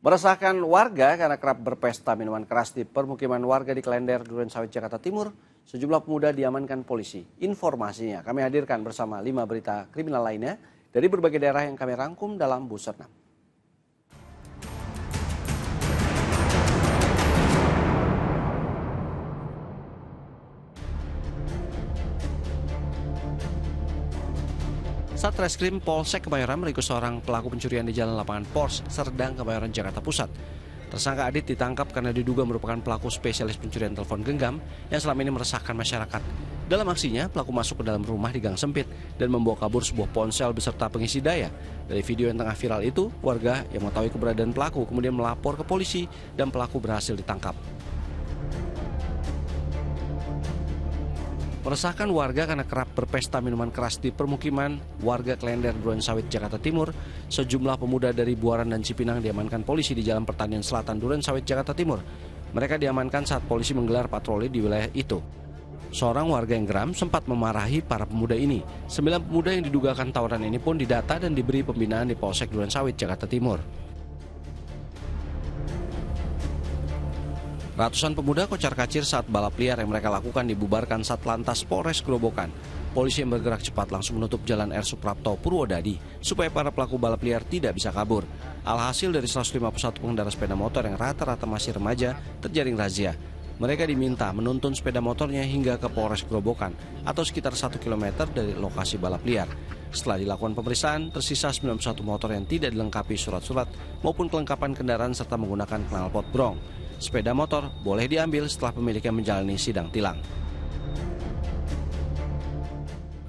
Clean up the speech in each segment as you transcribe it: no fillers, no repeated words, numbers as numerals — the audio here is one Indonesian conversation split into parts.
Meresahkan warga karena kerap berpesta minuman keras di permukiman warga di Klender, Durensawit, Jakarta Timur. Sejumlah pemuda diamankan polisi. Informasinya kami hadirkan bersama 5 berita kriminal lainnya dari berbagai daerah yang kami rangkum dalam Buser 6. Satreskrim Polsek Kemayoran meringkus seorang pelaku pencurian di Jalan Lapangan Pors, Serdang, Kemayoran, Jakarta Pusat. Tersangka Adit ditangkap karena diduga merupakan pelaku spesialis pencurian telepon genggam yang selama ini meresahkan masyarakat. Dalam aksinya, pelaku masuk ke dalam rumah di gang sempit dan membawa kabur sebuah ponsel beserta pengisi daya. Dari video yang tengah viral itu, warga yang mengetahui keberadaan pelaku kemudian melapor ke polisi dan pelaku berhasil ditangkap. Meresahkan warga karena kerap berpesta minuman keras di permukiman warga Klender, Durensawit, Jakarta Timur. Sejumlah pemuda dari Buaran dan Cipinang diamankan polisi di Jalan Pertanian Selatan, Durensawit, Jakarta Timur. Mereka diamankan saat polisi menggelar patroli di wilayah itu. Seorang warga yang geram sempat memarahi para pemuda ini. 9 pemuda yang didugakan tawuran ini pun didata dan diberi pembinaan di Polsek Durensawit, Jakarta Timur. Ratusan pemuda kocar-kacir saat balap liar yang mereka lakukan dibubarkan Satlantas Polres Grobogan. Polisi yang bergerak cepat langsung menutup jalan R. Suprapto, Purwodadi supaya para pelaku balap liar tidak bisa kabur. Alhasil dari 151 pengendara sepeda motor yang rata-rata masih remaja terjaring razia. Mereka diminta menuntun sepeda motornya hingga ke Polres Grobogan atau sekitar 1 km dari lokasi balap liar. Setelah dilakukan pemeriksaan, tersisa 91 motor yang tidak dilengkapi surat-surat maupun kelengkapan kendaraan serta menggunakan knalpot brong. Sepeda motor boleh diambil setelah pemiliknya menjalani sidang tilang.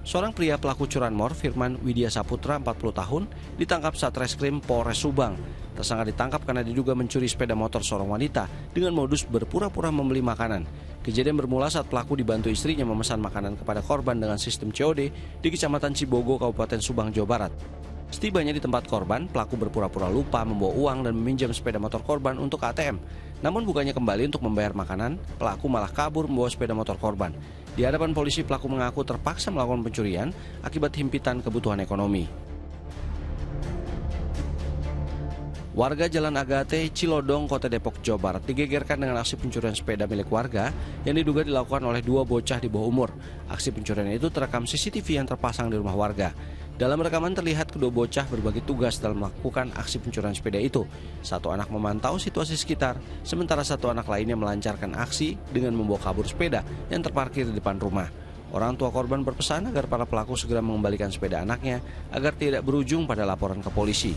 Seorang pria pelaku curanmor, Firman Widya Saputra, 40 tahun, ditangkap Satreskrim Polres Subang. Tersangka ditangkap karena diduga mencuri sepeda motor seorang wanita dengan modus berpura-pura membeli makanan. Kejadian bermula saat pelaku dibantu istrinya memesan makanan kepada korban dengan sistem COD di Kecamatan Cibogo, Kabupaten Subang, Jawa Barat. Setibanya di tempat korban, pelaku berpura-pura lupa membawa uang dan meminjam sepeda motor korban untuk ATM. Namun bukannya kembali untuk membayar makanan, pelaku malah kabur membawa sepeda motor korban. Di hadapan polisi, pelaku mengaku terpaksa melakukan pencurian akibat himpitan kebutuhan ekonomi. Warga Jalan Agate, Cilodong, Kota Depok, Jawa Barat digegerkan dengan aksi pencurian sepeda milik warga yang diduga dilakukan oleh 2 bocah di bawah umur. Aksi pencurian itu terekam CCTV yang terpasang di rumah warga. Dalam rekaman terlihat kedua bocah berbagi tugas dalam melakukan aksi pencurian sepeda itu. Satu anak memantau situasi sekitar, sementara satu anak lainnya melancarkan aksi dengan membawa kabur sepeda yang terparkir di depan rumah. Orang tua korban berpesan agar para pelaku segera mengembalikan sepeda anaknya agar tidak berujung pada laporan ke polisi.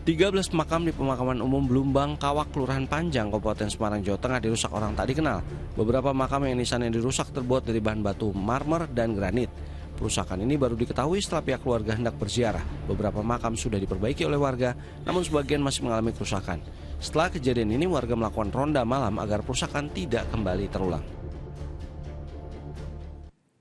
13 makam di pemakaman umum Blumbang, Kawak, Kelurahan Panjang, Kabupaten Semarang, Jawa Tengah dirusak orang tak dikenal. Beberapa makam yang nisannya dirusak terbuat dari bahan batu marmer dan granit. Perusakan ini baru diketahui setelah pihak keluarga hendak berziarah. Beberapa makam sudah diperbaiki oleh warga, namun sebagian masih mengalami kerusakan. Setelah kejadian ini, warga melakukan ronda malam agar perusakan tidak kembali terulang.